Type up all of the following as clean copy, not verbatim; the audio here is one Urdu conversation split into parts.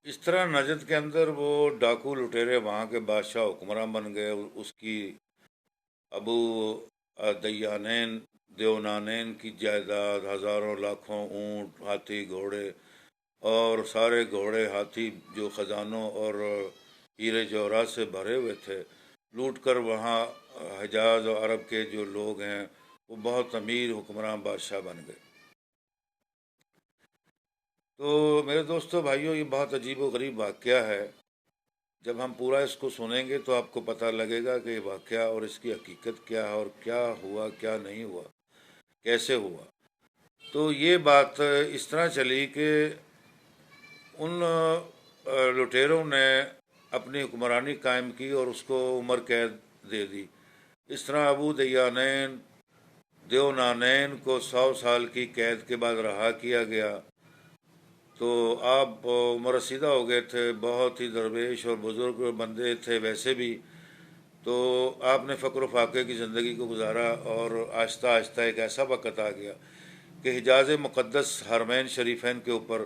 اس طرح نجد کے اندر وہ ڈاکو لٹیرے وہاں کے بادشاہ حکمراں بن گئے. اس کی ابو دیانین دیونانین کی جائیداد، ہزاروں لاکھوں اونٹ، ہاتھی، گھوڑے اور سارے گھوڑے ہاتھی جو خزانوں اور ہیرے جواہرات سے بھرے ہوئے تھے، لوٹ کر وہاں حجاز اور عرب کے جو لوگ ہیں وہ بہت امیر حکمراں بادشاہ بن گئے. تو میرے دوستو بھائیوں، یہ بہت عجیب و غریب واقعہ ہے. جب ہم پورا اس کو سنیں گے تو آپ کو پتہ لگے گا کہ یہ واقعہ اور اس کی حقیقت کیا ہے، اور کیا ہوا کیا نہیں ہوا، کیسے ہوا. تو یہ بات اس طرح چلی کہ ان لٹیروں نے اپنی حکمرانی قائم کی اور اس کو عمر قید دے دی. اس طرح ابو دیانین دیونانین کو 100 سال کی قید کے بعد رہا کیا گیا. تو آپ عمر رسیدہ ہو گئے تھے، بہت ہی درویش اور بزرگ بندے تھے ویسے بھی. تو آپ نے فقر و فاقے کی زندگی کو گزارا، اور آہستہ آہستہ ایک ایسا وقت آ گیا کہ حجاز مقدس حرمین شریفین کے اوپر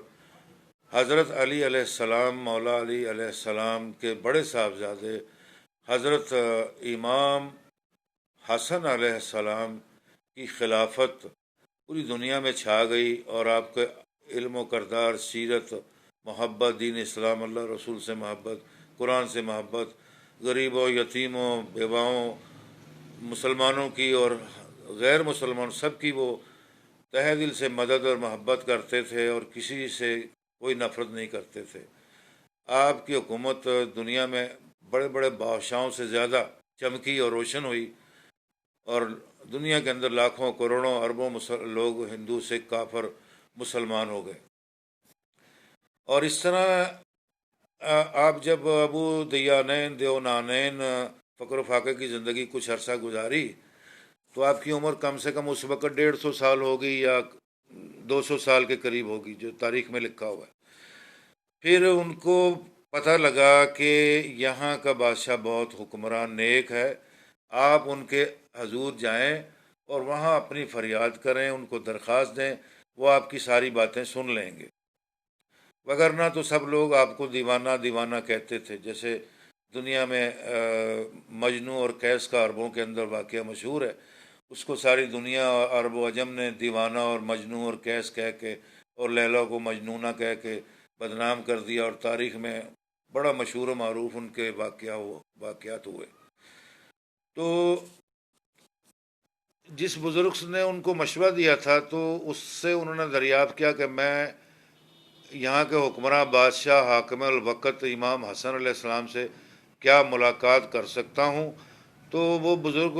حضرت علی علیہ السلام، مولا علی علیہ السلام کے بڑے صاحبزادے حضرت امام حسن علیہ السلام کی خلافت پوری دنیا میں چھا گئی. اور آپ کے علم و کردار، سیرت، محبت، دین اسلام، اللہ رسول سے محبت، قرآن سے محبت، غریبوں، یتیموں، بیواؤں، مسلمانوں کی اور غیر مسلمان سب کی وہ تہ دل سے مدد اور محبت کرتے تھے، اور کسی سے کوئی نفرت نہیں کرتے تھے. آپ کی حکومت دنیا میں بڑے بڑے بادشاہوں سے زیادہ چمکی اور روشن ہوئی، اور دنیا کے اندر لاکھوں کروڑوں اربوں لوگ ہندو سکھ کافر مسلمان ہو گئے. اور اس طرح آپ جب ابو دیانین دیونانین فقر و فاقے کی زندگی کچھ عرصہ گزاری، تو آپ کی عمر کم سے کم اس وقت 150 سال ہوگی یا 200 سال کے قریب ہوگی، جو تاریخ میں لکھا ہوا ہے. پھر ان کو پتہ لگا کہ یہاں کا بادشاہ بہت حکمران نیک ہے، آپ ان کے حضور جائیں اور وہاں اپنی فریاد کریں، ان کو درخواست دیں، وہ آپ کی ساری باتیں سن لیں گے. وگرنہ تو سب لوگ آپ کو دیوانہ دیوانہ کہتے تھے. جیسے دنیا میں مجنو اور قیس کا عربوں کے اندر واقعہ مشہور ہے، اس کو ساری دنیا عرب و عجم نے دیوانہ اور مجنو اور قیس کہہ کے، اور لیلا کو مجنونہ کہہ کے بدنام کر دیا، اور تاریخ میں بڑا مشہور و معروف ان کے واقعات ہوئے. تو جس بزرگ نے ان کو مشورہ دیا تھا، تو اس سے انہوں نے دریافت کیا کہ میں یہاں کے حکمراں بادشاہ حاکم الوقت امام حسن علیہ السلام سے کیا ملاقات کر سکتا ہوں. تو وہ بزرگ،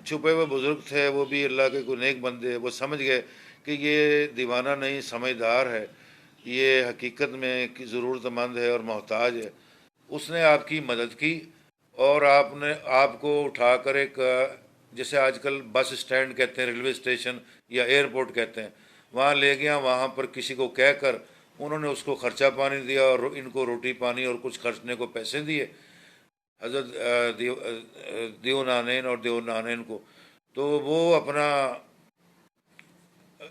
چھپے ہوئے بزرگ تھے، وہ بھی اللہ کے کوئی نیک بندے، وہ سمجھ گئے کہ یہ دیوانہ نہیں، سمجھدار ہے، یہ حقیقت میں ضرورت مند ہے اور محتاج ہے. اس نے آپ کی مدد کی، اور آپ کو اٹھا کر ایک، جیسے آج کل بس اسٹینڈ کہتے ہیں، ریلوے اسٹیشن یا ایئرپورٹ کہتے ہیں، وہاں لے گیا. وہاں پر کسی کو کہہ کر انہوں نے اس کو خرچہ پانی دیا، اور ان کو روٹی پانی اور کچھ خرچنے کو پیسے دیے، حضرت دیونانین اور دیونانین کو. تو وہ اپنا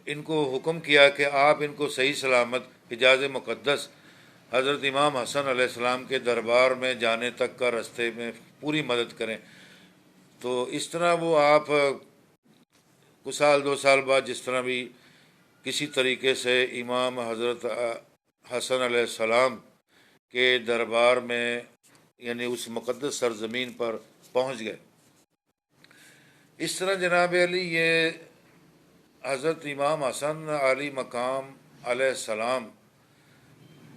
ان کو حکم کیا کہ آپ ان کو صحیح سلامت حجاز مقدس حضرت امام حسن علیہ السلام کے دربار میں جانے تک کا رستے میں پوری مدد کریں. تو اس طرح وہ آپ کچھ سال 2 سال بعد جس طرح بھی کسی طریقے سے امام حضرت حسن علیہ السلام کے دربار میں، یعنی اس مقدس سرزمین پر پہنچ گئے. اس طرح جناب علی، یہ حضرت امام حسن علی مقام علیہ السلام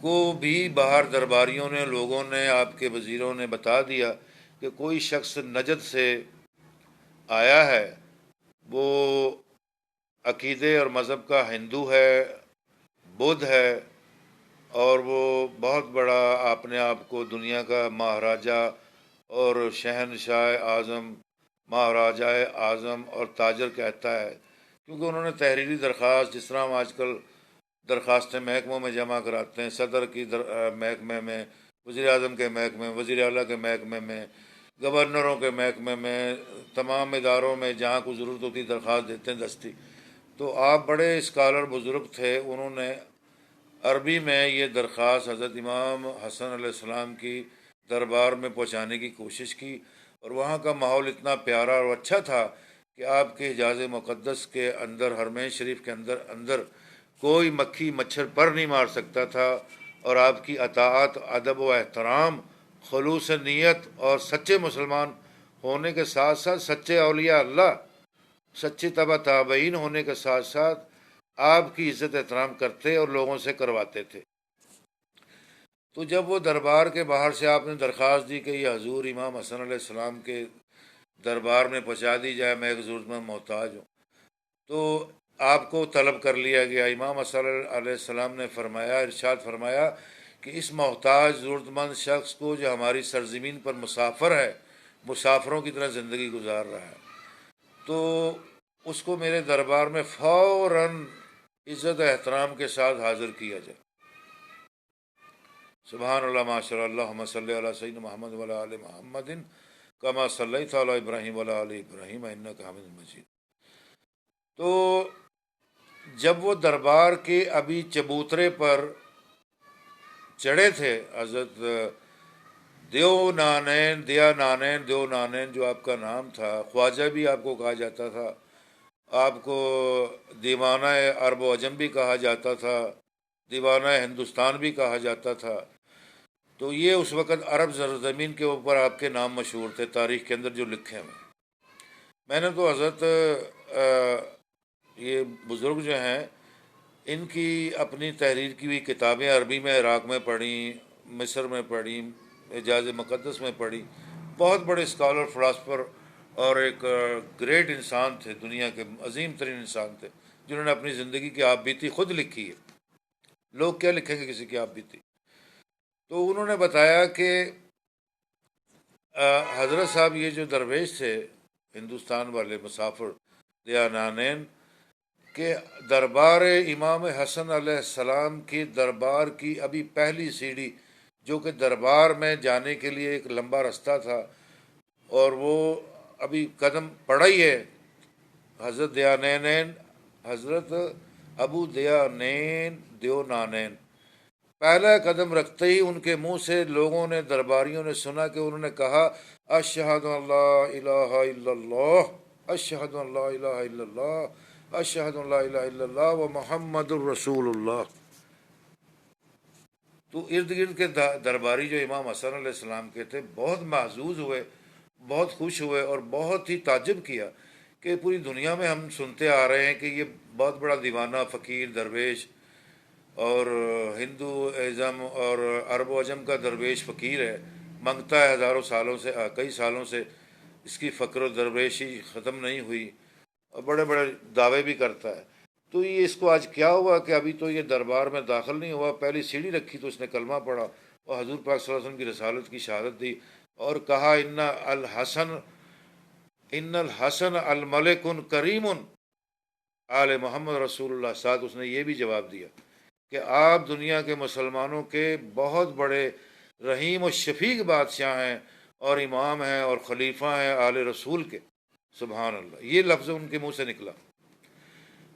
کو بھی باہر درباریوں نے، لوگوں نے، آپ کے وزیروں نے بتا دیا کہ کوئی شخص نجد سے آیا ہے، وہ عقیدے اور مذہب کا ہندو ہے، بدھ ہے، اور وہ بہت بڑا اپنے آپ کو دنیا کا مہاراجہ اور شہنشاہ اعظم، مہاراجہ اعظم اور تاجر کہتا ہے. کیونکہ انہوں نے تحریری درخواست، جس طرح ہم آج کل درخواستیں محکموں میں جمع کراتے ہیں، صدر کی محکمے میں، وزیر اعظم کے محکمے میں، وزیر اعلیٰ کے محکمے میں، گورنروں کے محکمے میں، تمام اداروں میں جہاں کو ضرورت ہوتی درخواست دیتے ہیں دستی. تو آپ بڑے اسکالر بزرگ تھے، انہوں نے عربی میں یہ درخواست حضرت امام حسن علیہ السلام کی دربار میں پہنچانے کی کوشش کی، اور وہاں کا ماحول اتنا پیارا اور اچھا تھا کہ آپ کے حجاز مقدس کے اندر، حرمین شریف کے اندر اندر کوئی مکھی مچھر پر نہیں مار سکتا تھا، اور آپ کی اطاعت، ادب و احترام، خلوص نیت اور سچے مسلمان ہونے کے ساتھ ساتھ سچے اولیاء اللہ، سچے تبع تابعین ہونے کے ساتھ ساتھ آپ کی عزت احترام کرتے اور لوگوں سے کرواتے تھے۔ تو جب وہ دربار کے باہر سے آپ نے درخواست دی کہ یہ حضور امام حسن علیہ السلام کے دربار میں پہنچا دی جائے، میں ایک ضرورت مند محتاج ہوں، تو آپ کو طلب کر لیا گیا۔ امام حسن علیہ السلام نے فرمایا، ارشاد فرمایا کہ اس محتاج ضرورت مند شخص کو جو ہماری سرزمین پر مسافر ہے، مسافروں کی طرح زندگی گزار رہا ہے، تو اس کو میرے دربار میں فوراً عزت و احترام کے ساتھ حاضر کیا جائے۔ سبحان اللہ، ماشاء اللہ، اللہم صلی علی سیدنا محمد وعلی آل محمد کما صلیت علی ابراہیم وعلی آل ابراہیم انک حمید مجید۔ تو جب وہ دربار کے ابھی چبوترے پر چڑھے تھے، حضرت دیو نانین جو آپ کا نام تھا، خواجہ بھی آپ کو کہا جاتا تھا، آپ کو دیوانہ عرب و عجم بھی کہا جاتا تھا، دیوانہ ہندوستان بھی کہا جاتا تھا، تو یہ اس وقت عرب زمین کے اوپر آپ کے نام مشہور تھے تاریخ کے اندر جو لکھے ہوئے۔ میں نے تو حضرت یہ بزرگ جو ہیں ان کی اپنی تحریر کی ہوئی کتابیں عربی میں عراق میں پڑھیں، مصر میں پڑھیں، حجاز مقدس میں پڑھی۔ بہت بڑے اسکالر، فلاسفر اور ایک گریٹ انسان تھے، دنیا کے عظیم ترین انسان تھے، جنہوں نے اپنی زندگی کی آپ بیتی خود لکھی ہے۔ لوگ کیا لکھیں گے کسی کی آپ بیتی؟ تو انہوں نے بتایا کہ حضرت صاحب یہ جو درویش تھے ہندوستان والے مسافر دیانانین کہ دربار امام حسن علیہ السلام کی دربار کی ابھی پہلی سیڑھی، جو کہ دربار میں جانے کے لیے ایک لمبا رستہ تھا، اور وہ ابھی قدم پڑا ہی ہے۔ حضرت ابو دیو نانین پہلا قدم رکھتے ہی ان کے منہ سے لوگوں نے، درباریوں نے سنا کہ انہوں نے کہا اشہد ان لا الہ الا اللہ، اشہد ان لا الہ الا اللہ، اشہد ان لا الہ الا اللہ و محمد الرسول اللہ۔ تو ارد گرد کے درباری جو امام حسن علیہ السلام کے تھے بہت محظوظ ہوئے، بہت خوش ہوئے، اور بہت ہی تعجب کیا کہ پوری دنیا میں ہم سنتے آ رہے ہیں کہ یہ بہت بڑا دیوانہ، فقیر، درویش اور ہندو ازم اور عرب و عجم کا درویش فقیر ہے، منگتا ہے ہزاروں سالوں سے، کئی سالوں سے اس کی فقر و درویشی ختم نہیں ہوئی، اور بڑے بڑے دعوے بھی کرتا ہے۔ تو یہ اس کو آج کیا ہوا کہ ابھی تو یہ دربار میں داخل نہیں ہوا، پہلی سیڑھی رکھی تو اس نے کلمہ پڑھا اور حضور پاک صلی اللہ علیہ وسلم کی رسالت کی شہادت دی، اور کہا ان الحسن الملک کریم آل محمد رسول اللہ۔ ساتھ اس نے یہ بھی جواب دیا کہ آپ دنیا کے مسلمانوں کے بہت بڑے رحیم و شفیق بادشاہ ہیں، اور امام ہیں اور خلیفہ ہیں آل رسول کے۔ سبحان اللہ، یہ لفظ ان کے منہ سے نکلا،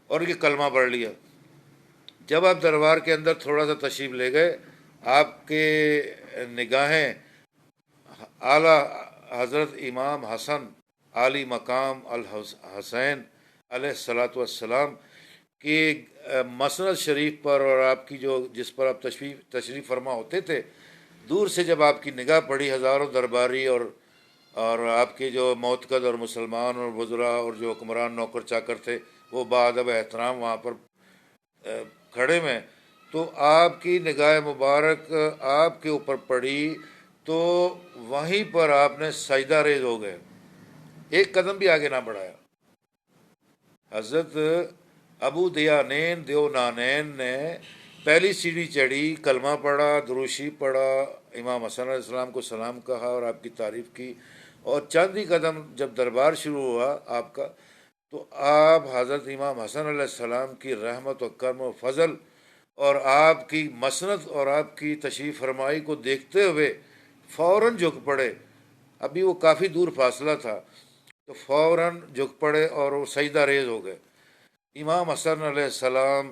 اور یہ کلمہ پڑھ لیا۔ جب آپ دربار کے اندر تھوڑا سا تشریف لے گئے، آپ کے نگاہیں اعلیٰ حضرت امام حسن عالی مقام الحسین علیہ الصلاۃ والسلام کی مسند شریف پر، اور آپ کی جو جس پر آپ تشریف فرما ہوتے تھے، دور سے جب آپ کی نگاہ پڑی، ہزاروں درباری اور آپ کے جو معتقد اور مسلمان اور وزراء اور جو حکمران نوکر چاکر تھے وہ بادب احترام وہاں پر کھڑے میں، تو آپ کی نگاہ مبارک آپ کے اوپر پڑی، تو وہیں پر آپ نے سجدہ ریز ہو گئے، ایک قدم بھی آگے نہ بڑھایا۔ حضرت ابو دیو نانین نے پہلی سیڑھی چڑھی، کلمہ پڑھا، دروشی پڑھا، امام حسن علیہ السلام کو سلام کہا اور آپ کی تعریف کی، اور چند ہی قدم جب دربار شروع ہوا آپ کا، تو آپ حضرت امام حسن علیہ السلام کی رحمت و کرم و فضل اور آپ کی مسند اور آپ کی تشریف فرمائی کو دیکھتے ہوئے فوراً جھک پڑے۔ ابھی وہ کافی دور فاصلہ تھا، تو فوراً جھک پڑے اور وہ سجدہ ریز ہو گئے۔ امام حسن علیہ السلام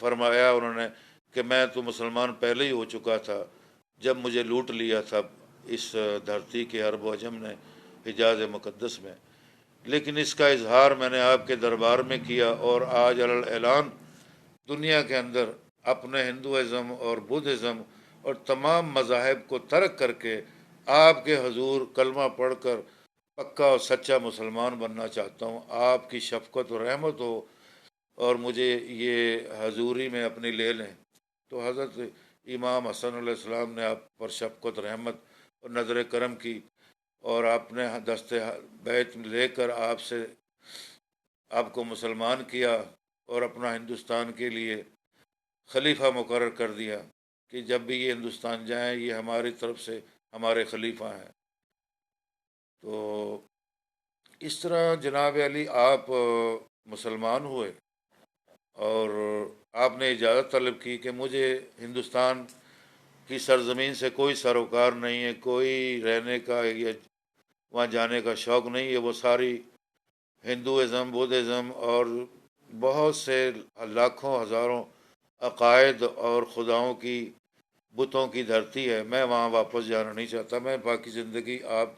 فرمایا انہوں نے کہ میں تو مسلمان پہلے ہی ہو چکا تھا جب مجھے لوٹ لیا تھا اس دھرتی کے عرب و عجم نے حجاز مقدس میں، لیکن اس کا اظہار میں نے آپ کے دربار میں کیا، اور آج علی الاعلان دنیا کے اندر اپنے ہندوازم اور بدھزم اور تمام مذاہب کو ترک کر کے آپ کے حضور کلمہ پڑھ کر پکا اور سچا مسلمان بننا چاہتا ہوں۔ آپ کی شفقت و رحمت ہو اور مجھے یہ حضوری میں اپنی لے لیں۔ تو حضرت امام حسن علیہ السلام نے آپ پر شفقت رحمت اور نظر کرم کی، اور آپ نے دست بیت لے کر آپ کو مسلمان کیا، اور اپنا ہندوستان کے لیے خلیفہ مقرر کر دیا کہ جب بھی یہ ہندوستان جائیں یہ ہماری طرف سے ہمارے خلیفہ ہیں۔ تو اس طرح جناب علی آپ مسلمان ہوئے، اور آپ نے اجازت طلب کی کہ مجھے ہندوستان کی سرزمین سے کوئی سروکار نہیں ہے، کوئی رہنے کا یا وہاں جانے کا شوق نہیں ہے، وہ ساری ہندوازم بدھزم اور بہت سے لاکھوں ہزاروں عقائد اور خداؤں کی بتوں کی دھرتی ہے، میں وہاں واپس جانا نہیں چاہتا، میں باقی زندگی آپ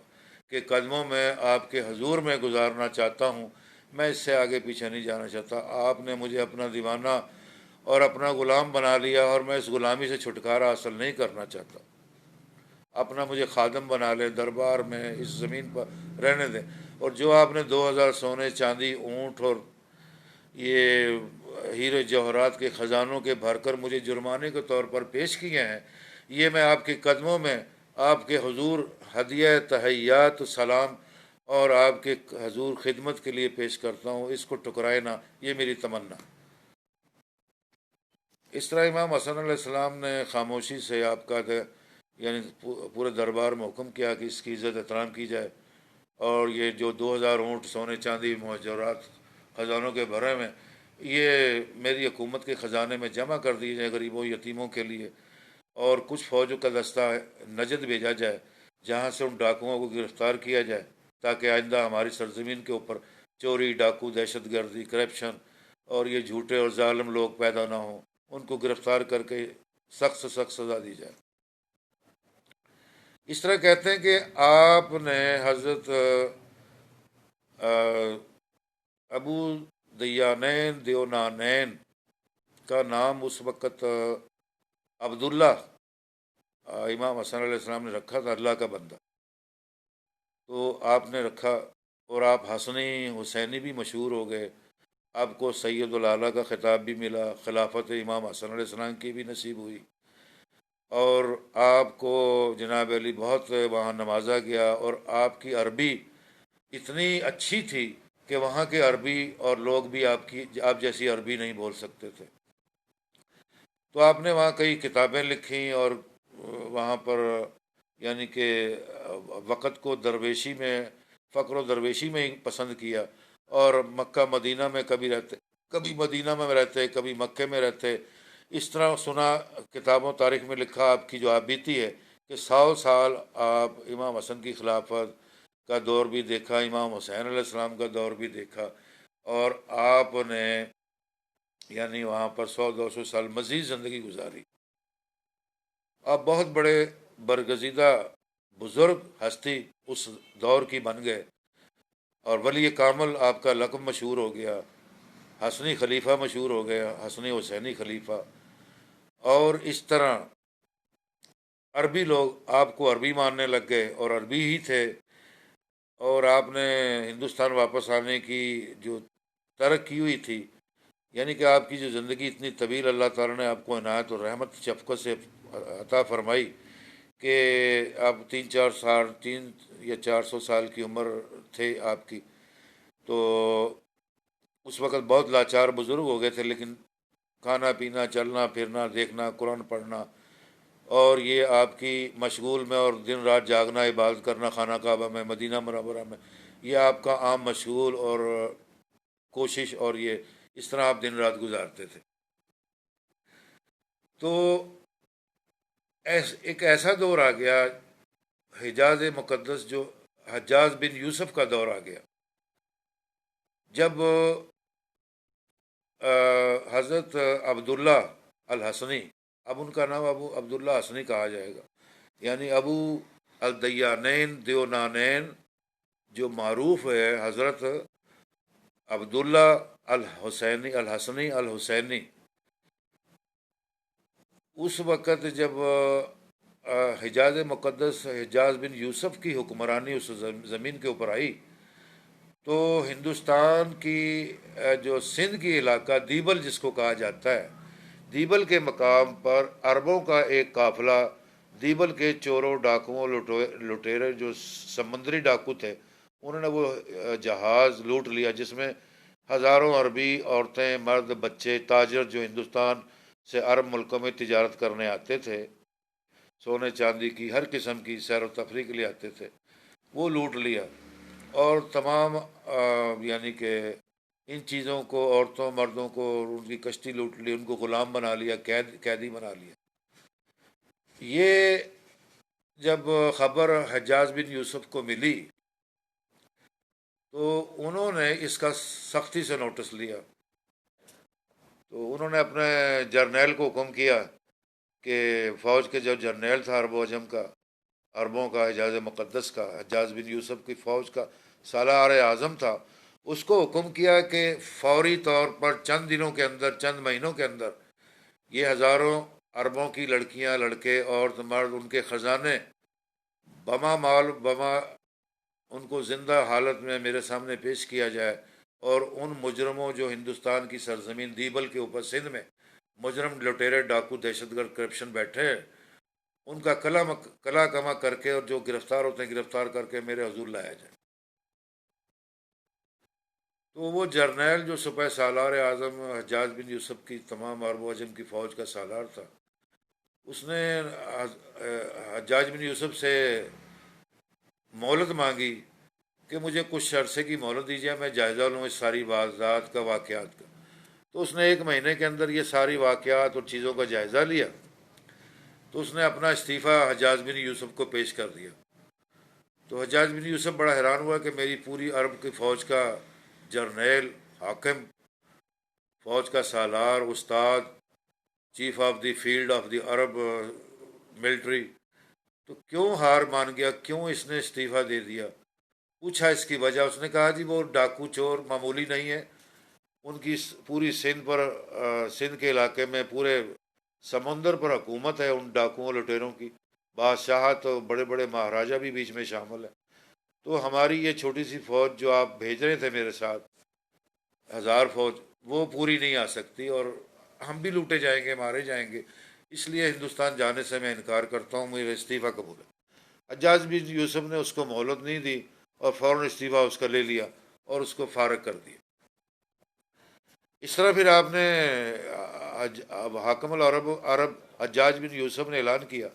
کے قدموں میں آپ کے حضور میں گزارنا چاہتا ہوں، میں اس سے آگے پیچھے نہیں جانا چاہتا۔ آپ نے مجھے اپنا دیوانہ اور اپنا غلام بنا لیا، اور میں اس غلامی سے چھٹکارا حاصل نہیں کرنا چاہتا۔ اپنا مجھے خادم بنا لے، دربار میں اس زمین پر رہنے دیں، اور جو آپ نے 2000 سونے چاندی اونٹ اور یہ ہیرے جوہرات کے خزانوں کے بھر کر مجھے جرمانے کے طور پر پیش کیے ہیں، یہ میں آپ کے قدموں میں آپ کے حضور ہدیہ تحیات سلام اور آپ کے حضور خدمت کے لیے پیش کرتا ہوں، اس کو ٹکرائے نہ، یہ میری تمنا۔ اس طرح امام حسن علیہ السلام نے خاموشی سے آپ کا یعنی پورے دربار میں حکم کیا کہ اس کی عزت احترام کی جائے، اور یہ جو 2000 اونٹ سونے چاندی مجوہرات خزانوں کے بھرے میں، یہ میری حکومت کے خزانے میں جمع کر دیے جائیں غریبوں یتیموں کے لیے، اور کچھ فوجوں کا دستہ نجد بھیجا جائے جہاں سے ان ڈاکوؤں کو گرفتار کیا جائے، تاکہ آئندہ ہماری سرزمین کے اوپر چوری ڈاکو دہشت گردی کرپشن اور یہ جھوٹے اور ظالم لوگ پیدا نہ ہوں، ان کو گرفتار کر کے سخت سے سخت سزا دی جائے۔ اس طرح کہتے ہیں کہ آپ نے حضرت ابو دیانین دیونانین کا نام اس وقت عبداللہ امام حسن علیہ السلام نے رکھا تھا، اللہ کا بندہ، تو آپ نے رکھا، اور آپ حسنی حسینی بھی مشہور ہو گئے، آپ کو سید العلیٰ کا خطاب بھی ملا، خلافت امام حسن علیہ السلام کی بھی نصیب ہوئی، اور آپ کو جناب علی بہت وہاں نوازا گیا، اور آپ کی عربی اتنی اچھی تھی کہ وہاں کے عربی اور لوگ بھی آپ جیسی عربی نہیں بول سکتے تھے۔ تو آپ نے وہاں کئی کتابیں لکھیں، اور وہاں پر یعنی کہ وقت کو درویشی میں، فقر و درویشی میں ہی پسند کیا، اور مکہ مدینہ میں کبھی مدینہ میں رہتے، کبھی مکے میں رہتے، اس طرح سنا کتابوں تاریخ میں لکھا آپ کی جو آپ بیتی ہے کہ 100 سال آپ امام حسن کی خلافت کا دور بھی دیکھا، امام حسین علیہ السلام کا دور بھی دیکھا، اور آپ نے یعنی وہاں پر 100 200 سال مزید زندگی گزاری۔ آپ بہت بڑے برگزیدہ بزرگ ہستی اس دور کی بن گئے، اور ولی کامل آپ کا لقب مشہور ہو گیا، حسنی خلیفہ مشہور ہو گیا، حسنی حسینی خلیفہ، اور اس طرح عربی لوگ آپ کو عربی ماننے لگ گئے اور عربی ہی تھے، اور آپ نے ہندوستان واپس آنے کی جو ترک کی ہوئی تھی، یعنی کہ آپ کی جو زندگی اتنی طویل اللہ تعالیٰ نے آپ کو عنایت اور رحمت شفقت سے عطا فرمائی کہ آپ 300 یا 400 سال کی عمر تھے آپ کی، تو اس وقت بہت لاچار بزرگ ہو گئے تھے، لیکن کھانا پینا چلنا پھرنا دیکھنا قرآن پڑھنا اور یہ آپ کی مشغول میں، اور دن رات جاگنا عبادت کرنا خانہ کعبہ میں مدینہ منورہ میں، یہ آپ کا عام مشغول اور کوشش، اور یہ اس طرح آپ دن رات گزارتے تھے۔ تو ایک ایسا دور آ گیا حجاز مقدس، جو حجاز بن یوسف کا دور آ گیا، جب حضرت عبداللہ الحسنی، اب ان کا نام ابو عبداللہ حسنی کہا جائے گا، یعنی ابو الدیانین دیونانین، جو معروف ہے حضرت عبداللہ الحسینی الحسنی الحسینی، اس وقت جب حجاز مقدس حجاز بن یوسف کی حکمرانی اس زمین کے اوپر آئی، تو ہندوستان کی جو سندھ کی علاقہ دیبل جس کو کہا جاتا ہے، دیبل کے مقام پر عربوں کا ایک قافلہ، دیبل کے چوروں ڈاکوؤں لٹیرے جو سمندری ڈاکو تھے، انہوں نے وہ جہاز لوٹ لیا جس میں ہزاروں عربی عورتیں، مرد، بچے، تاجر جو ہندوستان سے عرب ملکوں میں تجارت کرنے آتے تھے، سونے چاندی کی ہر قسم کی سیر و تفریح کے لیے آتے تھے، وہ لوٹ لیا، اور تمام یعنی کہ ان چیزوں کو، عورتوں مردوں کو، ان کی کشتی لوٹ لی، ان کو غلام بنا لیا، قیدی بنا لیا۔ یہ جب خبر حجاز بن یوسف کو ملی تو انہوں نے اس کا سختی سے نوٹس لیا، تو انہوں نے اپنے جرنیل کو حکم کیا کہ فوج کے جو جرنیل تھا عرب و عجم کا، عربوں کا، حجاز مقدس کا، حجاز بن یوسف کی فوج کا سالار اعظم تھا، اس کو حکم کیا کہ فوری طور پر چند دنوں کے اندر، چند مہینوں کے اندر، یہ ہزاروں عربوں کی لڑکیاں، لڑکے، عورت، مرد، ان کے خزانے بما مال بما، ان کو زندہ حالت میں میرے سامنے پیش کیا جائے، اور ان مجرموں جو ہندوستان کی سرزمین دیبل کے اوپر سندھ میں مجرم، لٹیرے، ڈاکو، دہشت گرد، کرپشن بیٹھے ہیں، ان کا کلا کما کر کے، اور جو گرفتار ہوتے ہیں گرفتار کر کے میرے حضور لایا جائے۔ تو وہ جرنیل جو سپہ سالار اعظم حجاج بن یوسف کی تمام عرب و عجم کی فوج کا سالار تھا، اس نے حجاج بن یوسف سے مہلت مانگی کہ مجھے کچھ عرصے کی مہلت دیجیے، میں جائزہ لوں اس ساری واردات کا، واقعات کا۔ تو اس نے ایک مہینے کے اندر یہ ساری واقعات اور چیزوں کا جائزہ لیا، تو اس نے اپنا استعفیٰ حجاج بن یوسف کو پیش کر دیا۔ تو حجاج بن یوسف بڑا حیران ہوا کہ میری پوری عرب کی فوج کا جرنیل، حاکم، فوج کا سالار، استاد، chief of the field of the Arab military, تو کیوں ہار مان گیا، کیوں اس نے استعفیٰ دے دیا؟ پوچھا اس کی وجہ، اس نے کہا جی وہ ڈاکو چور معمولی نہیں ہے، ان کی پوری سندھ پر، سندھ کے علاقے میں پورے سمندر پر حکومت ہے ان ڈاکوؤں لٹیروں کی، بادشاہت، بڑے بڑے مہاراجہ بھی بیچ میں شامل ہیں، تو ہماری یہ چھوٹی سی فوج جو آپ بھیج رہے تھے میرے ساتھ، ہزار فوج، وہ پوری نہیں آ سکتی، اور ہم بھی لوٹے جائیں گے، مارے جائیں گے، اس لیے ہندوستان جانے سے میں انکار کرتا ہوں، میرا استعفیٰ قبول ہے۔ حجاج بن یوسف نے اس کو مہلت نہیں دی، اور فوراً استعفیٰ اس کا لے لیا اور اس کو فارغ کر دیا۔ اس طرح پھر آپ نے حاکم عرب حجاج بن یوسف نے اعلان کیا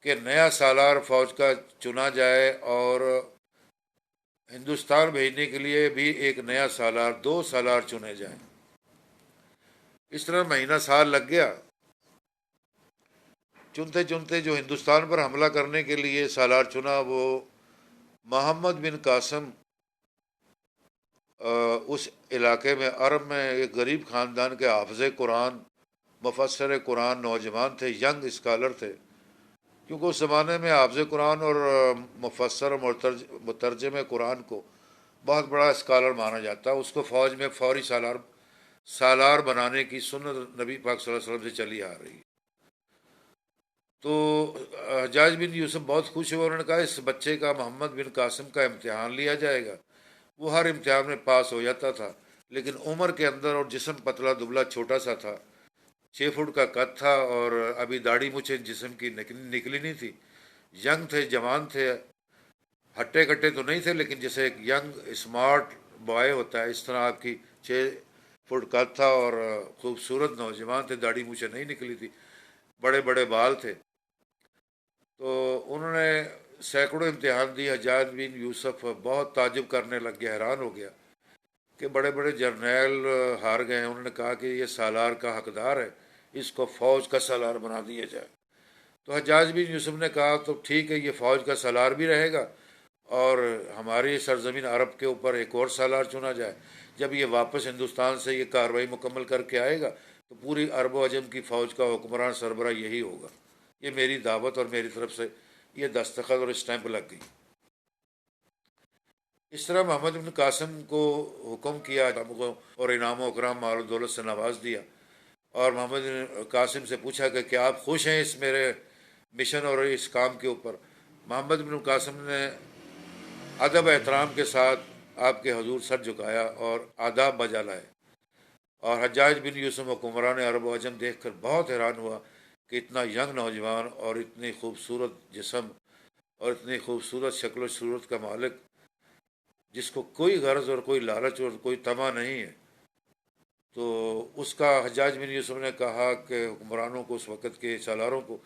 کہ نیا سالار فوج کا چنا جائے، اور ہندوستان بھیجنے کے لیے بھی ایک نیا سالار، 2 سالار چنے جائیں۔ اس طرح مہینہ سال لگ گیا، چنتے چنتے جو ہندوستان پر حملہ کرنے کے لیے سالار چنا وہ محمد بن قاسم، اس علاقے میں عرب میں ایک غریب خاندان کے حافظ قرآن، مفسر قرآن نوجوان تھے، ینگ اسکالر تھے، کیونکہ اس زمانے میں حافظ قرآن اور مفسر اور مترجم قرآن کو بہت بڑا اسکالر مانا جاتا ہے۔ اس کو فوج میں فوری سالار بنانے کی سنت نبی پاک صلی اللہ علیہ وسلم سے چلی آ رہی ہے۔ تو حجاج بن یوسف بہت خوش ہوئے، انہوں نے کہا اس بچے کا، محمد بن قاسم کا امتحان لیا جائے گا۔ وہ ہر امتحان میں پاس ہو جاتا تھا، لیکن عمر کے اندر اور جسم پتلا دبلا چھوٹا سا تھا، 6 فٹ کا قد تھا، اور ابھی داڑھی مچھیں جسم کی نکلی نہیں تھی، ینگ تھے، جوان تھے، ہٹے کٹے تو نہیں تھے، لیکن جیسے ایک ینگ اسمارٹ بوائے ہوتا ہے اس طرح آپ کی 6 فٹ قد تھا، اور خوبصورت نوجوان تھے، داڑھی مچھیں نہیں نکلی تھی، بڑے بڑے بال تھے۔ تو انہوں نے سینکڑوں امتحان دی، حجاج بن یوسف بہت تعجب کرنے لگ گیا، حیران ہو گیا کہ بڑے بڑے جرنیل ہار گئے ہیں۔ انہوں نے کہا کہ یہ سالار کا حقدار ہے، اس کو فوج کا سالار بنا دیا جائے۔ تو حجاج بن یوسف نے کہا تو ٹھیک ہے، یہ فوج کا سالار بھی رہے گا، اور ہماری سرزمین عرب کے اوپر ایک اور سالار چنا جائے۔ جب یہ واپس ہندوستان سے یہ کارروائی مکمل کر کے آئے گا تو پوری عرب و عجم کی فوج کا حکمران سربراہ یہی ہوگا۔ یہ میری دعوت اور میری طرف سے یہ دستخط اور اسٹیمپ لگ گئی۔ اس طرح محمد بن قاسم کو حکم کیا اور انعام و اکرام مال و دولت سے نواز دیا، اور محمد بن قاسم سے پوچھا کہ کیا آپ خوش ہیں اس میرے مشن اور اس کام کے اوپر؟ محمد بن قاسم نے ادب احترام کے ساتھ آپ کے حضور سر جھکایا اور آداب بجا لائے، اور حجاج بن یوسف حکمران عرب و عجم دیکھ کر بہت حیران ہوا کہ اتنا ینگ نوجوان اور اتنی خوبصورت جسم اور اتنی خوبصورت شکل و صورت کا مالک، جس کو کوئی غرض اور کوئی لالچ اور کوئی طمع نہیں ہے، تو اس کا حجاج بن یوسف نے کہا کہ حکمرانوں کو، اس وقت کے سالاروں کو،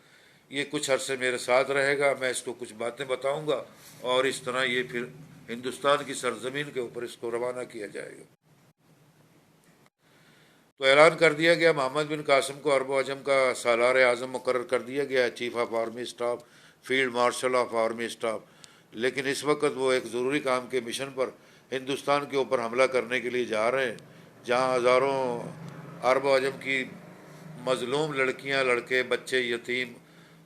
یہ کچھ عرصے میرے ساتھ رہے گا، میں اس کو کچھ باتیں بتاؤں گا، اور اس طرح یہ پھر ہندوستان کی سرزمین کے اوپر اس کو روانہ کیا جائے گا۔ تو اعلان کر دیا گیا، محمد بن قاسم کو عرب و عجم کا سالار اعظم مقرر کر دیا گیا ہے، chief of army staff, field marshal of army staff. لیکن اس وقت وہ ایک ضروری کام کے مشن پر ہندوستان کے اوپر حملہ کرنے کے لیے جا رہے ہیں، جہاں ہزاروں عرب و عجم کی مظلوم لڑکیاں، لڑکے، بچے، یتیم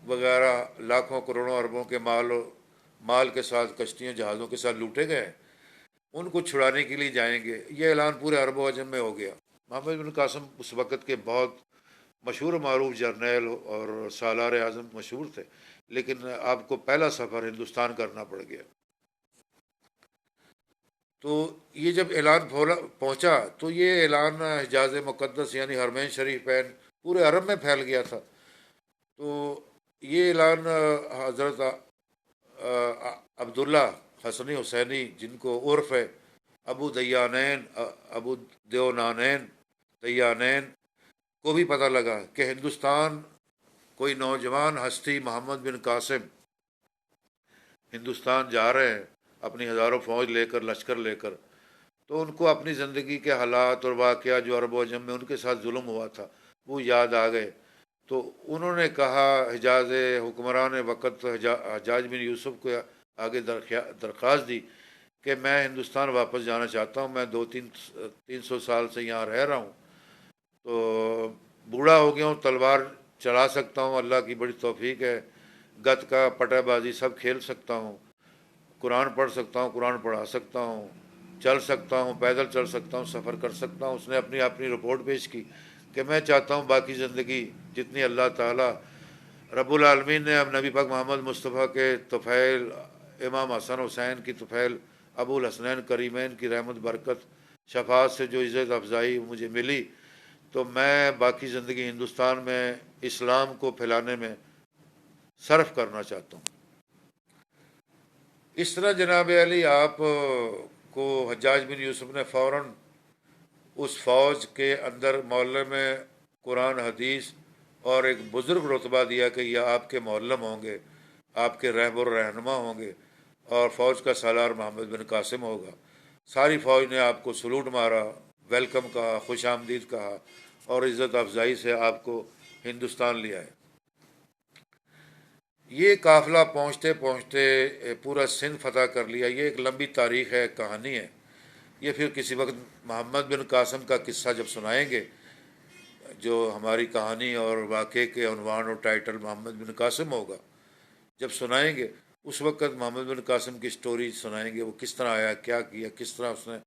وغیرہ لاکھوں کروڑوں اربوں کے مال کے ساتھ کشتیوں جہازوں کے ساتھ لوٹے گئے، ان کو چھڑانے کے لیے جائیں گے۔ یہ اعلان پورے عرب و عجم میں ہو گیا۔ محمد بن قاسم اس وقت کے بہت مشہور و معروف جرنیل اور سالار اعظم مشہور تھے، لیکن آپ کو پہلا سفر ہندوستان کرنا پڑ گیا۔ تو یہ جب اعلان پہنچا تو یہ اعلان حجاز مقدس یعنی حرمین شریفین پورے عرب میں پھیل گیا تھا۔ تو یہ اعلان حضرت عبداللہ حسنی حسینی، جن کو عرف ہے ابو دیانین، ابو دیونانین، دیانین، کو بھی پتہ لگا کہ ہندوستان کوئی نوجوان ہستی محمد بن قاسم ہندوستان جا رہے ہیں اپنی ہزاروں فوج لے کر، لشکر لے کر۔ تو ان کو اپنی زندگی کے حالات اور واقعات جو عرب و عجم میں ان کے ساتھ ظلم ہوا تھا وہ یاد آ گئے۔ تو انہوں نے کہا، حجاز حکمران وقت حجاج بن یوسف کو آگے درخواست دی کہ میں ہندوستان واپس جانا چاہتا ہوں، میں 300 سال سے یہاں رہ رہا ہوں، تو بوڑھا ہو گیا ہوں، تلوار چلا سکتا ہوں، اللہ کی بڑی توفیق ہے، گت کا پٹہ بازی سب کھیل سکتا ہوں، قرآن پڑھ سکتا ہوں، قرآن پڑھا سکتا ہوں، چل سکتا ہوں، پیدل چل سکتا ہوں، سفر کر سکتا ہوں۔ اس نے اپنی رپورٹ پیش کی کہ میں چاہتا ہوں باقی زندگی جتنی اللہ تعالیٰ رب العالمین نے اب نبی پاک محمد مصطفیٰ کے طفیل امام حسن حسین کی طفیل ابو الحسنین کریمین کی رحمت برکت شفاعت سے جو عزت افزائی مجھے ملی، تو میں باقی زندگی ہندوستان میں اسلام کو پھیلانے میں صرف کرنا چاہتا ہوں۔ اس طرح جناب علی آپ کو حجاج بن یوسف نے فوراً اس فوج کے اندر معلم میں قرآن حدیث اور ایک بزرگ رتبہ دیا کہ یہ آپ کے معلم ہوں گے، آپ کے رہبر رہنما ہوں گے، اور فوج کا سالار محمد بن قاسم ہوگا۔ ساری فوج نے آپ کو سلوٹ مارا، ویلکم کہا، خوش آمدید کہا، اور عزت افزائی سے آپ کو ہندوستان لے آئے۔ یہ قافلہ پہنچتے پہنچتے پورا سندھ فتح کر لیا۔ یہ ایک لمبی تاریخ ہے، کہانی ہے، یہ پھر کسی وقت محمد بن قاسم کا قصہ جب سنائیں گے، جو ہماری کہانی اور واقعے کے عنوان اور ٹائٹل محمد بن قاسم ہوگا، جب سنائیں گے اس وقت محمد بن قاسم کی سٹوری سنائیں گے، وہ کس طرح آیا، کیا کیا، کس طرح اس نے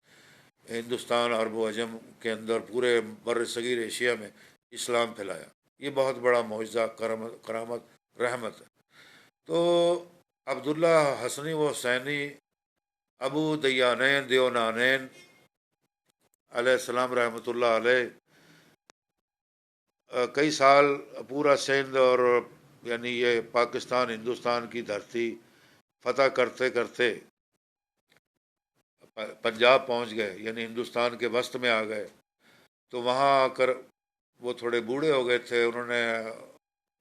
ہندوستان عرب و عجم کے اندر پورے بر صغیر ایشیا میں اسلام پھیلایا۔ یہ بہت بڑا معجزہ، کرامت، رحمت ہے۔ تو عبداللہ حسنی و حسینی ابو دیانین دیونانین علیہ السلام رحمۃ اللہ علیہ کئی سال پورا سندھ اور یعنی یہ پاکستان ہندوستان کی دھرتی فتح کرتے کرتے پنجاب پہنچ گئے، یعنی ہندوستان کے وسط میں آ گئے۔ تو وہاں آ کر وہ تھوڑے بوڑھے ہو گئے تھے، انہوں نے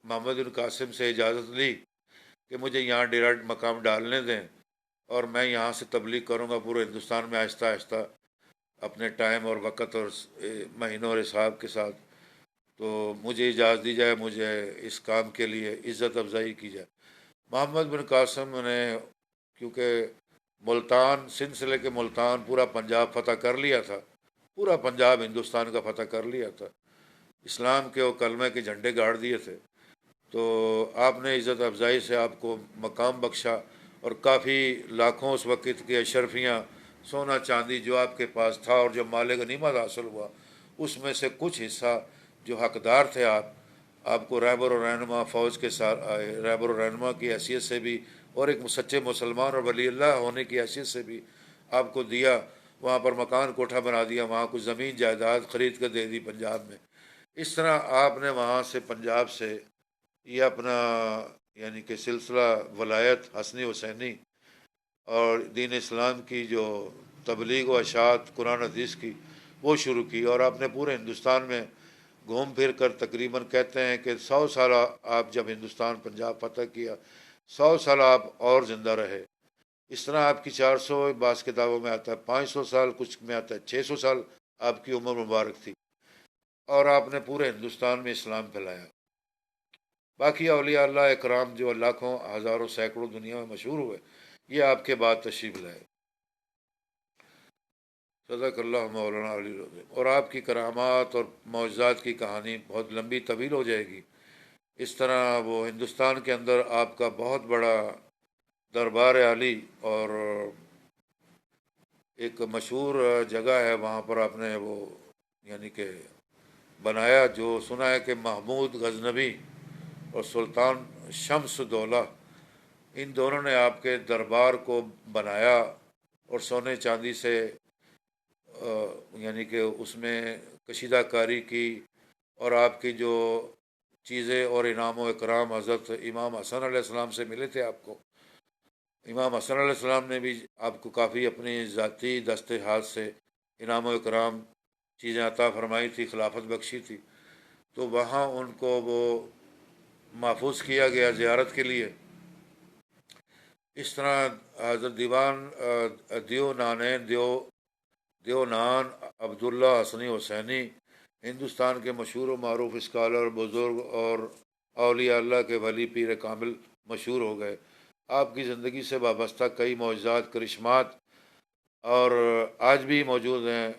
محمد بن قاسم سے اجازت لی کہ مجھے یہاں ڈیرا مقام ڈالنے دیں اور میں یہاں سے تبلیغ کروں گا پورے ہندوستان میں آہستہ آہستہ اپنے ٹائم اور وقت اور مہینوں اور حساب کے ساتھ، تو مجھے اجازت دی جائے، مجھے اس کام کے لیے عزت افزائی کی جائے۔ محمد بن قاسم نے کیونکہ ملتان، سندھ سے لے کے ملتان پورا پنجاب فتح کر لیا تھا، پورا پنجاب ہندوستان کا فتح کر لیا تھا، اسلام کے اور کلمہ کے جھنڈے گاڑ دیے تھے، تو آپ نے عزت افزائی سے آپ کو مقام بخشا، اور کافی لاکھوں اس وقت کی اشرفیاں، سونا چاندی جو آپ کے پاس تھا اور جو مال غنیمت حاصل ہوا، اس میں سے کچھ حصہ جو حقدار تھے آپ کو رہبر و رہنما فوج کے ساتھ، رہبر و رہنما کی حیثیت سے بھی، اور ایک سچے مسلمان اور ولی اللہ ہونے کی حیثیت سے بھی آپ کو دیا، وہاں پر مکان کوٹھا بنا دیا، وہاں کچھ زمین جائیداد خرید کر دے دی پنجاب میں۔ اس طرح آپ نے وہاں سے پنجاب سے یہ اپنا یعنی کہ سلسلہ ولایت حسنی حسینی اور دین اسلام کی جو تبلیغ و اشاعت قرآن حدیث کی وہ شروع کی، اور آپ نے پورے ہندوستان میں گھوم پھر کر تقریباً کہتے ہیں کہ 100 سالہ آپ جب ہندوستان پنجاب فتح کیا، 100 سالہ آپ اور زندہ رہے۔ اس طرح آپ کی 400، بعض کتابوں میں آتا ہے 500 سال، کچھ میں آتا ہے 600 سال آپ کی عمر مبارک تھی، اور آپ نے پورے ہندوستان میں اسلام پھیلایا۔ باقی اولیاء اللہ اکرام جو لاکھوں ہزاروں سینکڑوں دنیا میں مشہور ہوئے، یہ آپ کے بعد تشریف لائے۔ صدق اللہ مولانا علی العظیم۔ اور آپ کی کرامات اور معجزات کی کہانی بہت لمبی طویل ہو جائے گی۔ اس طرح وہ ہندوستان کے اندر آپ کا بہت بڑا دربار عالی، اور ایک مشہور جگہ ہے وہاں پر آپ نے وہ یعنی کہ بنایا، جو سنا ہے کہ محمود غزنوی اور سلطان شمس دولہ، ان دونوں نے آپ کے دربار کو بنایا، اور سونے چاندی سے یعنی کہ اس میں کشیدہ کاری کی، اور آپ کی جو چیزیں اور انعام و اکرام حضرت امام حسن علیہ السلام سے ملے تھے آپ کو۔ امام حسن علیہ السلام نے بھی آپ کو کافی اپنی ذاتی دست ہاتھ سے انعام و اکرام چیزیں عطا فرمائی تھی، خلافت بخشی تھی، تو وہاں ان کو وہ محفوظ کیا گیا زیارت کے لیے۔ اس طرح حضرت دیوان دیو نانین دیو نان عبداللہ حسنی حسینی ہندوستان کے مشہور و معروف اسکالر، بزرگ اور اولیاء اللہ کے ولی پیر کامل مشہور ہو گئے۔ آپ کی زندگی سے وابستہ کئی معجزات، کرشمات اور آج بھی موجود ہیں۔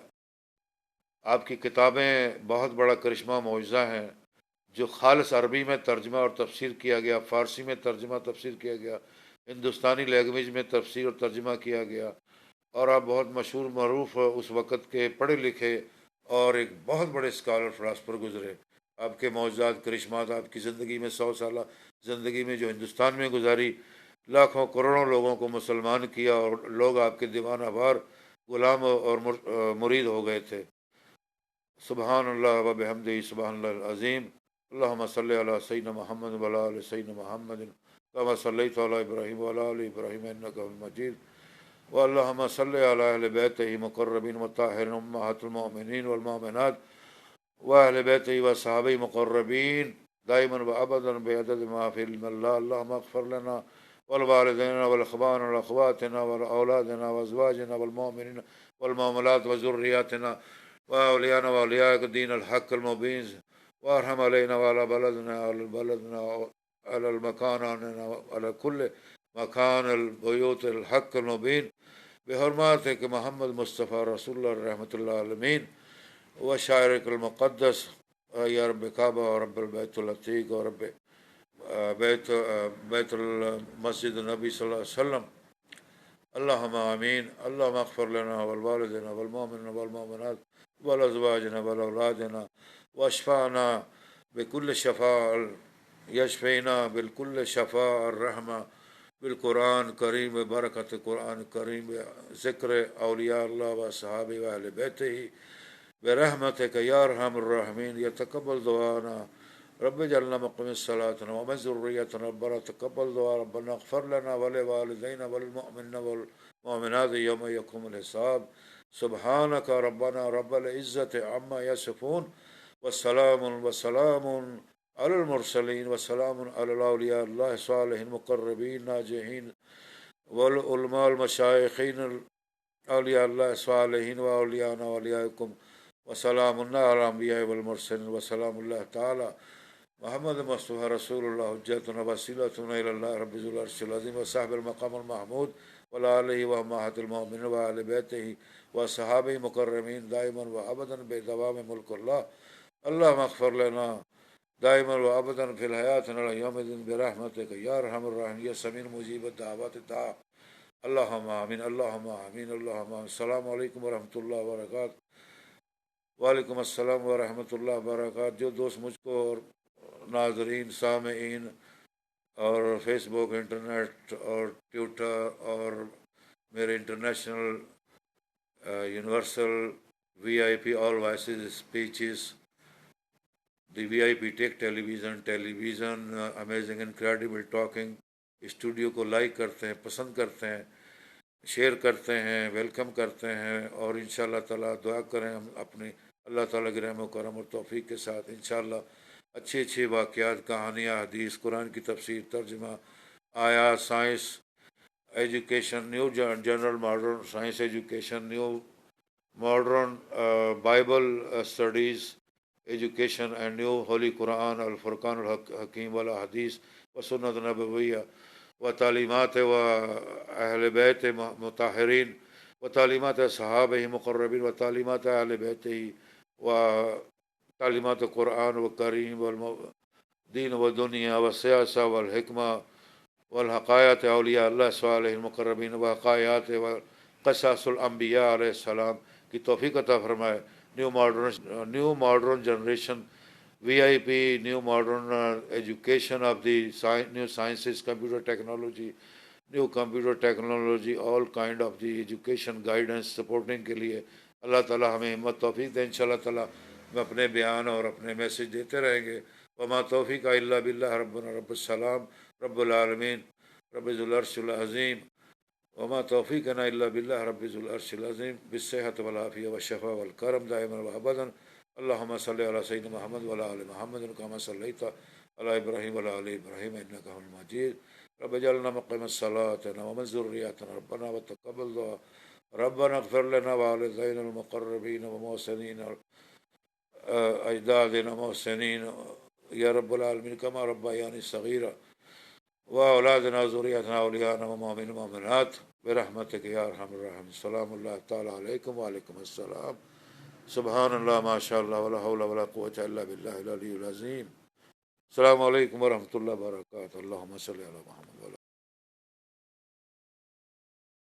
آپ کی کتابیں بہت بڑا کرشمہ معجزہ ہیں، جو خالص عربی میں ترجمہ اور تفسیر کیا گیا، فارسی میں ترجمہ تفسیر کیا گیا، ہندوستانی لینگویج میں تفسیر اور ترجمہ کیا گیا، اور آپ بہت مشہور معروف اس وقت کے پڑھے لکھے اور ایک بہت بڑے اسکالر فلاسفر گزرے۔ آپ کے معجزات، کرشمات، آپ کی زندگی میں 100 سالہ زندگی میں جو ہندوستان میں گزاری، لاکھوں کروڑوں لوگوں کو مسلمان کیا، اور لوگ آپ کے دیوانہ وار غلام اور مرید ہو گئے تھے۔ سبحان اللہ و بحمدہ، سبحان اللہ العظیم۔ اللہم صلی علی سیدنا محمد و علی آل سیدنا محمد کما صلیت علی ابراہیم و علی آل ابراہیم انک حمید مجید، واللہم صلی علی اہل بیتہ مقربین مطہرین امہات المؤمنین والمؤمنات واہل بیتہ و صحابہ مقربین دائما و ابدا بعدد ما فی علم اللہ۔ اللہم اغفر لنا والوالدین والاخوان والاخواتنا واولادنا وازواجنا والمؤمنین والمؤمنات وذریاتنا وأولياءنا وأولياء دين الحق المبين، وارحم علينا وعلى بلدنا وعلى بلدنا على المكان على كل مكان البيوت الحق المبين، بحرماتك محمد مصطفى رسول الله رحمة الله العالمين، وشاعرك المقدس يا رب كعبة ورب البيت العتيق ورب بيت المسجد النبي صلى الله عليه وسلم، اللهم آمين۔ اللهم اغفر لنا والوالدنا والمؤمنين والمؤمنات والأزواجنا والأولادنا، واشفعنا بكل شفاء، يشفينا بالكل شفاء الرحمة بالقرآن الكريم، ببركة القرآن الكريم، بذكر أولياء الله وأصحابه وأهل بيته، برحمتك يا أرحم الراحمين۔ يتقبل دعانا رب اجعلنا مقيم الصلاة ومن ذريتنا ربنا تقبل دعاء، ربنا اغفر لنا ولوالدينا وللمؤمنين والمؤمنات يوم يقوم الحساب، سبحانك ربنا رب العزة عما يصفون، وسلام على المرسلين، وسلام على الأولياء الله الصالحين المقربين ناجحين، والعلماء المشايخين أولياء الله الصالحين وأولياءنا وأولياءكم، وسلام الله على الأنبياء والمرسلين، وسلام الله تعالى محمد مصطفى رسول الله حجتنا وسيلتنا إلى الله رب ذو العرش العظيم وصاحب المقام المحمود وعلی آلہ و امہات المؤمنین و اہل بیتہ و صحابہ مکرمین دائما و ابدا بدوام ملک اللہ اللہم اغفر لنا دائما و ابدا فی الحیاتنا یوم الدین برحمتک یا ارحم الراحمین یا سمیع مجیب الدعوات الدعاء اللہم آمین اللہم آمین اللہم آمین۔ السلام علیکم ورحمۃ اللہ وبرکاتہ۔ وعلیکم السلام ورحمۃ اللہ وبرکاتہ۔ جو دوست مجھ کو اور ناظرین سامعین اور فیس بک انٹرنیٹ اور ٹویٹر اور میرے international universal V I P all voices speeches the V I P tech television amazing incredible talking studio کو لائک کرتے ہیں، پسند کرتے ہیں، شیئر کرتے ہیں، ویلکم کرتے ہیں، اور انشاءاللہ تعالیٰ دعا کریں ہم اپنی اللہ تعالیٰ کے رحم و کرم اور توفیق کے ساتھ انشاءاللہ اچھی واقعات، کہانیاں، حدیث، قرآن کی تفسیر، ترجمہ، آیات، science education, new general modern science education, new modern Bible studies education and new holy Quran الفرقان الحکیم والا حدیث و سنت نبویہ و تعلیمات و اہل بیت مطہرین و تعلیمات صحابہ مقربین و تعلیمات اہل بیت و تعلیمات قرآن و کریم دین و دنیا و سیاسہ والحکمہ والحقایات اولیاء اللہ صالح المقربین و حقایات و قصص الانبیاء علیہ السلام کی توفیق عطا فرمائے۔ New modern generation V I P, new modern education of the new sciences, computer technology, new computer technology, all kind of the education guidance supporting کے لیے اللہ تعالیٰ ہمیں ہمت توفیق دے۔ انشاءاللہ تعالیٰ ہم اپنے بیان اور اپنے میسج دیتے رہیں گے۔ وما توفیق الا باللہ ربنا رب السلام رب العالمین رب ذو العرش العظیم وما توفیقنا الا باللہ رب ذو العرش العظیم بالصحۃ والعافیہ والشفاء والکرم دائما وابدا۔ اللہم صلی علی سیدنا محمد وعلی آل محمد کما صلیت علی ابراہیم وعلی آل ابراہیم انک حمید مجید۔ رب اجعلنا مقیم الصلاۃ ومن ذریتنا ربنا وتقبل دعاء ربنا اغفر لنا ووالدينا المقربين ومحسنين اجدادنا محسنين یا رب العالمین کما ربیانی صغیرا واولادنا ذریتنا اولیاءنا ومؤمنین ومؤمنات برحمتک یا ارحم الراحمین۔ السلام اللہ تعالیٰ علیکم وعلیکم السلام۔ سبحان اللہ ما شاء اللہ ولا حول ولا قوة الا باللہ العلی العظیم۔ السلام علیکم ورحمۃ اللہ وبرکاتہ۔ اللہم صلی علی محمد وعلی